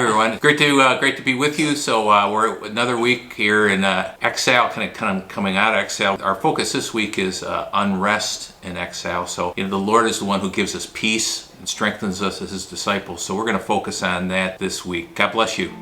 everyone. Great to be with you. So we're another week here in Exile, kind of coming out of Exile. Our focus this week is unrest in Exile. So the Lord is the one who gives us peace and strengthens us as His disciples. So we're going to focus on that this week. God bless you.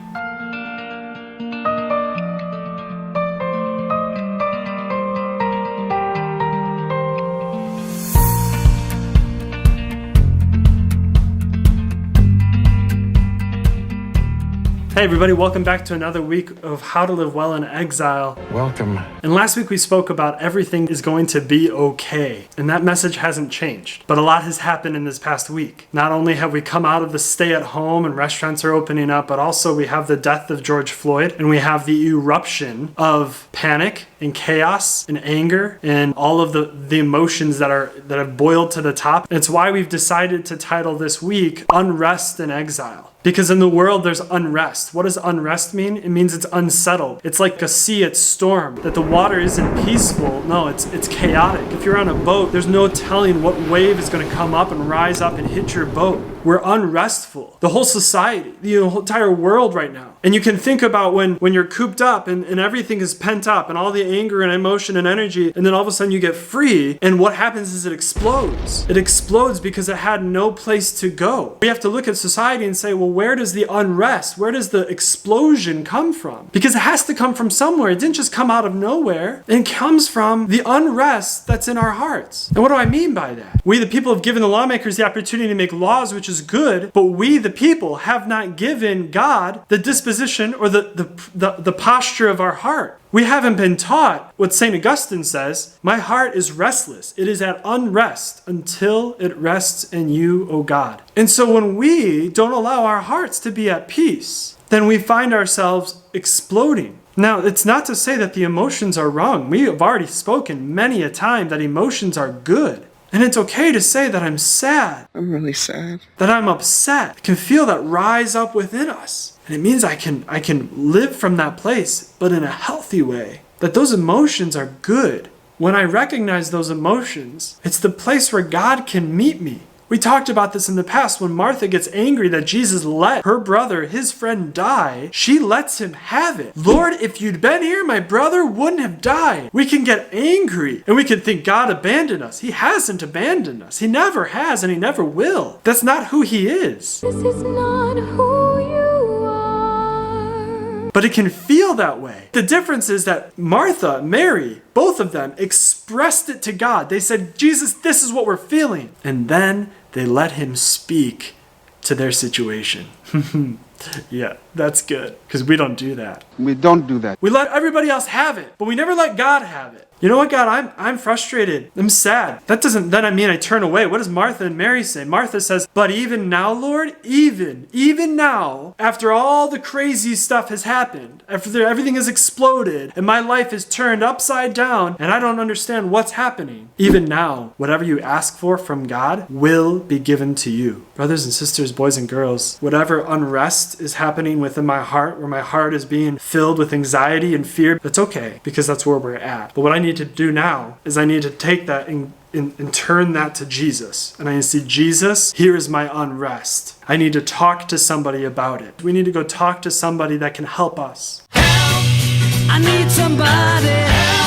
Hey everybody, welcome back to another week of How to Live Well in Exile. Welcome. And last week we spoke about everything is going to be okay. And that message hasn't changed. But a lot has happened in this past week. Not only have we come out of the stay at home and restaurants are opening up, but also we have the death of George Floyd and we have the eruption of panic and chaos and anger and all of the emotions that have boiled to the top. It's why we've decided to title this week Unrest in Exile. Because in the world, there's unrest. What does unrest mean? It means it's unsettled. It's like a sea at storm, that the water isn't peaceful. No, it's chaotic. If you're on a boat, there's no telling what wave is going to come up and rise up and hit your boat. We're unrestful. The whole society, the whole entire world right now. And you can think about when you're cooped up and everything is pent up and all the anger and emotion and energy, and then all of a sudden you get free, and what happens is it explodes. It explodes because it had no place to go. We have to look at society and say, well, where does the unrest, where does the explosion come from? Because it has to come from somewhere. It didn't just come out of nowhere. It comes from the unrest that's in our hearts. And what do I mean by that? We, the people, have given the lawmakers the opportunity to make laws, which is good, but we, the people, have not given God the disposition or the posture of our heart. We haven't been taught what St. Augustine says, my heart is restless. It is at unrest until it rests in you, O God. And so when we don't allow our hearts to be at peace, then we find ourselves exploding. Now, it's not to say that the emotions are wrong. We have already spoken many a time that emotions are good. And it's okay to say that I'm sad. I'm really sad. That I'm upset. I can feel that rise up within us. And it means I can live from that place, but in a healthy way. That those emotions are good. When I recognize those emotions, it's the place where God can meet me. We talked about this in the past when Martha gets angry that Jesus let her brother, his friend, die. She lets him have it. Lord, if you'd been here, my brother wouldn't have died. We can get angry and we can think God abandoned us. He hasn't abandoned us. He never has and He never will. That's not who He is. This is not who you are. But it can feel that way. The difference is that Martha, Mary, both of them expressed it to God. They said, Jesus, this is what we're feeling. And then they let Him speak to their situation. Yeah, that's good. Because we don't do that. We don't do that. We let everybody else have it, but we never let God have it. You know what, God? I'm frustrated. I'm sad. That doesn't then mean I turn away. What does Martha and Mary say? Martha says, but even now, Lord, even now, after all the crazy stuff has happened, after everything has exploded, and my life is turned upside down, and I don't understand what's happening, even now, whatever you ask for from God will be given to you. Brothers and sisters, boys and girls, whatever unrest is happening within my heart, where my heart is being filled with anxiety and fear, that's okay, because that's where we're at. But what I need to do now is I need to take that and turn that to Jesus. And I need to see, Jesus, here is my unrest. I need to talk to somebody about it. We need to go talk to somebody that can help us. Help! I need somebody. Help!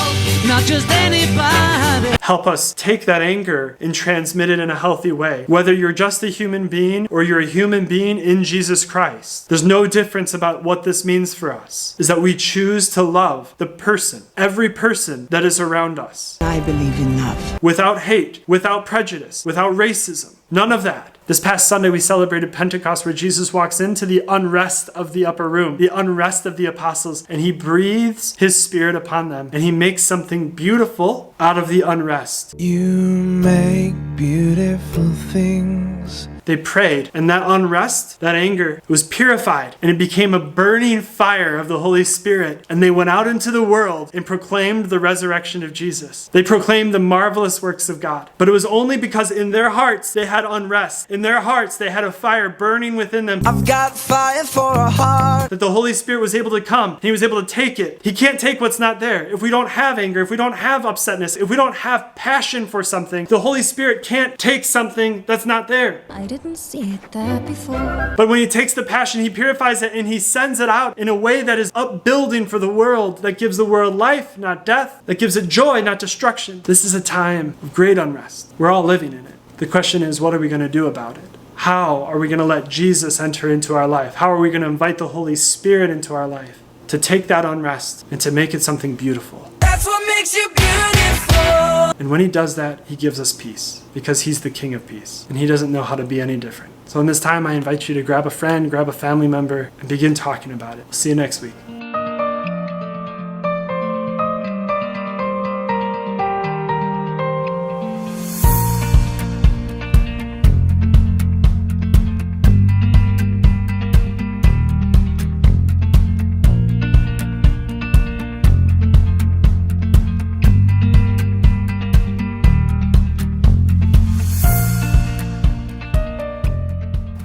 Not just anybody. Help us take that anger and transmit it in a healthy way. Whether you're just a human being or you're a human being in Jesus Christ, there's no difference about what this means for us. Is that we choose to love the person, every person that is around us. I believe in love. Without hate, without prejudice, without racism. None of that. This past Sunday, we celebrated Pentecost, where Jesus walks into the unrest of the upper room, the unrest of the apostles, and He breathes His Spirit upon them, and He makes something beautiful out of the unrest. You make beautiful things. They prayed, and that unrest, that anger, was purified, and it became a burning fire of the Holy Spirit. And they went out into the world and proclaimed the resurrection of Jesus. They proclaimed the marvelous works of God. But it was only because in their hearts they had unrest. In their hearts they had a fire burning within them. I've got fire for a heart. That the Holy Spirit was able to come, and He was able to take it. He can't take what's not there. If we don't have anger, if we don't have upsetness, if we don't have passion for something, the Holy Spirit can't take something that's not there. I didn't see it there before. But when he takes the passion, he purifies it and he sends it out in a way that is upbuilding for the world, that gives the world life, not death, that gives it joy, not destruction. This is a time of great unrest. We're all living in it. The question is, what are we going to do about it? How are we going to let Jesus enter into our life? How are we going to invite the Holy Spirit into our life to take that unrest and to make it something beautiful? That's what makes you beautiful. And when he does that, he gives us peace because he's the King of peace and he doesn't know how to be any different. So in this time, I invite you to grab a friend, grab a family member, and begin talking about it. We'll see you next week.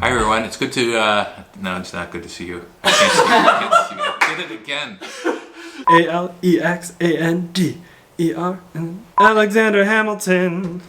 Hi everyone, it's good to, no, it's not good to see you. I can't see you. I can't see you. I did it again. Alexander Hamilton.